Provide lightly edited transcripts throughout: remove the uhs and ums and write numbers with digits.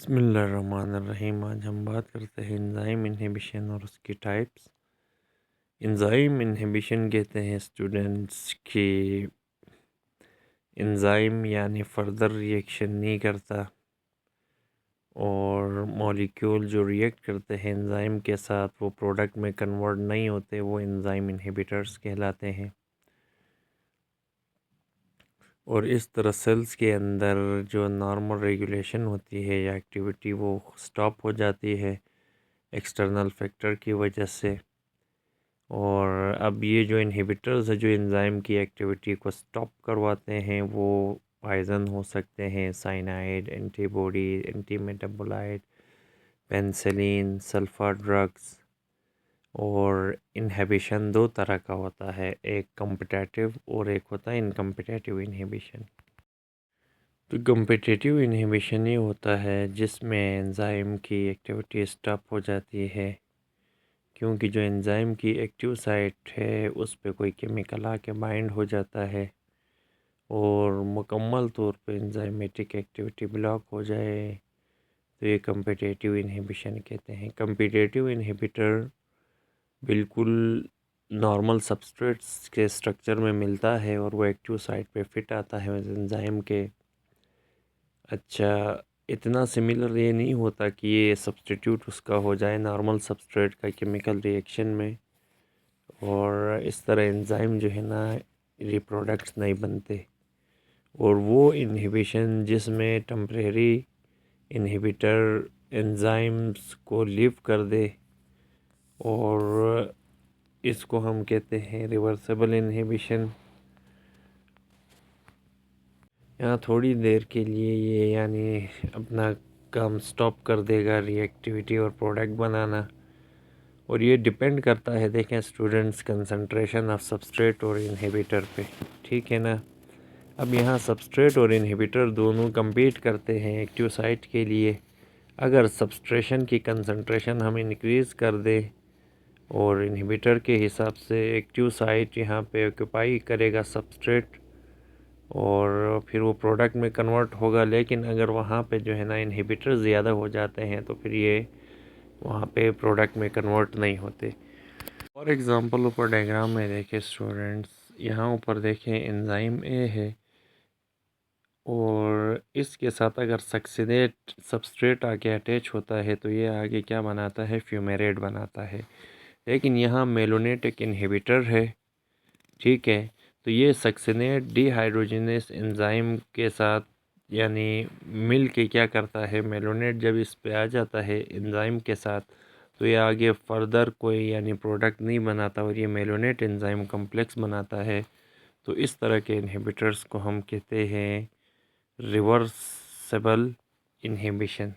बिस्मिल्लाहिर्रहमानिर्रहीम। आज हम बात करते हैं एंजाइम इन्हिबिशन और उसकी टाइप्स। एंजाइम इन्हिबिशन कहते हैं स्टूडेंट्स की एंजाइम यानी फर्दर रिएक्शन नहीं करता और मॉलिक्यूल जो रिएक्ट करते हैं एंजाइम के साथ वो प्रोडक्ट में कन्वर्ट नहीं होते, वो एंजाइम इन्हिबिटर्स कहलाते हैं। और इस तरह सेल्स के अंदर जो नॉर्मल रेगुलेशन होती है या एक्टिविटी वो स्टॉप हो जाती है एक्सटर्नल फैक्टर की वजह से। और अब ये जो इन्हिबिटर्स है जो एंजाइम की एक्टिविटी को स्टॉप करवाते हैं वो पॉइजन हो सकते हैं, cyanide, antibody, anti metabolite, penicillin, sulpha drugs. और इन्हिबिशन दो तरह का होता है, एक कॉम्पिटिटिव और एक होता है इनकॉम्पिटिटिव इन्हिबिशन। तो कॉम्पिटिटिव इन्हिबिशन ये होता है जिसमें एंजाइम की एक्टिविटी स्टॉप हो जाती है क्योंकि जो एंजाइम की एक्टिव साइट है उस पे कोई केमिकल आके बाइंड हो जाता है और मुकम्मल तौर पे एंजाइमेटिक एक्टिविटी ब्लॉक हो जाए तो ये कॉम्पिटिटिव इन्हिबिशन कहते हैं। कॉम्पिटिटिव इन्हिबिटर बिल्कुल नॉर्मल सबस्ट्रेट्स के स्ट्रक्चर में मिलता है और वो एक्टिव साइट पे फिट आता है एंजाइम के। अच्छा, इतना सिमिलर ये नहीं होता कि ये सब्स्टिट्यूट उसका हो जाए नॉर्मल सबस्ट्रेट का केमिकल रिएक्शन में, और इस तरह एंजाइम जो है ना रिप्रोडक्ट्स नहीं बनते। और वो इन्हिबिशन जिसमें टेम्परेरी इन्हिबिटर एंजाइम्स को लीव कर दे और इसको हम कहते हैं रिवर्सिबल इन्हिबिशन। यहाँ थोड़ी देर के लिए ये यानी अपना काम स्टॉप कर देगा रिएक्टिविटी और प्रोडक्ट बनाना। और ये डिपेंड करता है, देखें स्टूडेंट्स, कंसंट्रेशन ऑफ सबस्ट्रेट और इन्हिबिटर पे, ठीक है ना। अब यहाँ सबस्ट्रेट और इन्हिबिटर दोनों compete करते हैं एक्टिव साइट के लिए। अगर सबस्ट्रेशन की कंसंट्रेशन हम इंक्रीज़ कर दें और इन्हिबिटर के हिसाब से एक्टिव साइट यहाँ पे ऑक्यूपाई करेगा सबस्ट्रेट और फिर वो प्रोडक्ट में कन्वर्ट होगा। लेकिन अगर वहाँ पे जो है ना इन्हिबिटर ज़्यादा हो जाते हैं तो फिर ये वहाँ पे प्रोडक्ट में कन्वर्ट नहीं होते। फॉर एग्ज़ाम्पल ऊपर डायग्राम में देखें स्टूडेंट्स, यहाँ ऊपर देखें एंजाइम ए है और इसके साथ अगर सक्सिनेट सबस्ट्रेट आके अटैच होता है तो ये आगे क्या बनाता है, फ्यूमेरेट बनाता है। लेकिन यहाँ मेलोनेट एक इन्हिबिटर है, ठीक है। तो ये सक्सिनेट डिहाइड्रोजिनेस एंजाइम के साथ यानी मिल के क्या करता है, मेलोनेट जब इस पे आ जाता है एंजाइम के साथ तो ये आगे फर्दर कोई यानी प्रोडक्ट नहीं बनाता और ये मेलोनेट एंजाइम कम्प्लेक्स बनाता है। तो इस तरह के इन्हिबिटर्स को हम कहते हैं रिवर्सिबल इन्हिबिशन।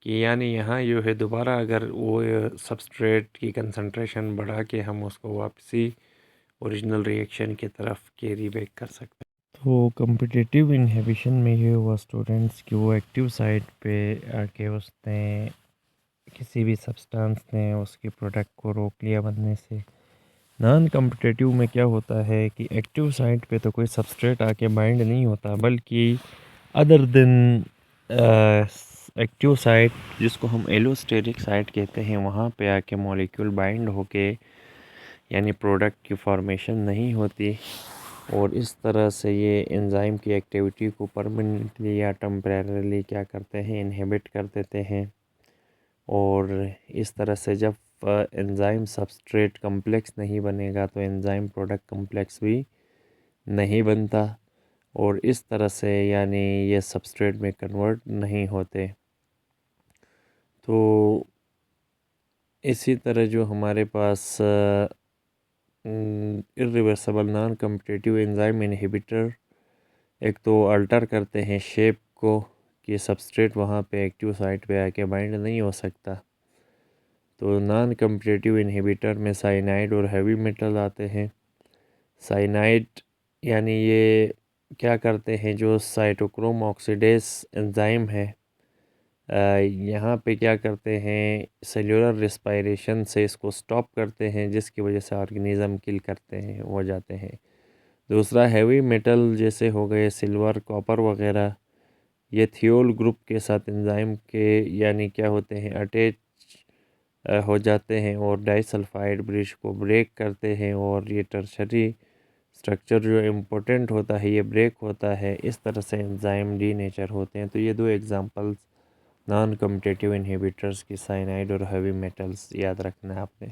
कि यानी यहाँ जो है दोबारा अगर वो सबस्ट्रेट की कंसंट्रेशन बढ़ा के हम उसको वापसी ओरिजिनल रिएक्शन की तरफ कैरी बैक कर सकते हैं। तो कॉम्पिटिटिव इन्हिबिशन में ये हुआ स्टूडेंट्स कि वो एक्टिव साइट पे आके उसने किसी भी सब्सटेंस ने उसके प्रोडक्ट को रोक लिया बनने से। नॉन कॉम्पिटिटिव में क्या होता है कि एक्टिव साइट पे तो कोई सबस्ट्रेट आके बाइंड नहीं होता, बल्कि अदर देन एक्टिव साइट जिसको हम एलोस्टेरिक साइट कहते हैं वहाँ पे आके मॉलिक्यूल बाइंड होके यानी प्रोडक्ट की फॉर्मेशन नहीं होती। और इस तरह से ये एंजाइम की एक्टिविटी को परमानेंटली या टेम्परेरीली क्या करते हैं, इनहिबिट कर देते हैं। और इस तरह से जब एंजाइम सबस्ट्रेट कम्प्लेक्स नहीं बनेगा तो एंजाइम प्रोडक्ट कम्प्लेक्स भी नहीं बनता और इस तरह से यानी ये सबस्ट्रेट में कन्वर्ट नहीं होते। तो इसी तरह जो हमारे पास irreversible non competitive enzyme inhibitor एक तो अल्टर करते हैं शेप को कि सबस्ट्रेट वहाँ पे एक्टिव साइट पे आके बाइंड नहीं हो सकता। तो नॉन कॉम्पिटिटिव इन्हिबिटर में साइनाइड और हैवी मेटल आते हैं। साइनाइड यानी ये क्या करते हैं, जो साइटोक्रोम ऑक्सीडेज एंजाइम है यहाँ पे क्या करते हैं, सेल्यूलर रेस्पिरेशन से इसको स्टॉप करते हैं जिसकी वजह से ऑर्गेनिज़म किल करते हैं हो जाते हैं। दूसरा हैवी मेटल जैसे हो गए सिल्वर, कॉपर वगैरह, ये थियोल ग्रुप के साथ एंजाइम के यानी क्या होते हैं अटैच हो जाते हैं और डाइसल्फाइड ब्रिज को ब्रेक करते हैं और ये टर्शरी स्ट्रक्चर जो इम्पोर्टेंट होता है ये ब्रेक होता है। इस तरह से एंजाइम डीनेचर होते हैं। तो ये दो एग्जांपल्स नॉन कम्पिटिटिव इनहिबिटर्स की साइनाइड और हेवी मेटल्स याद रखना है आपने।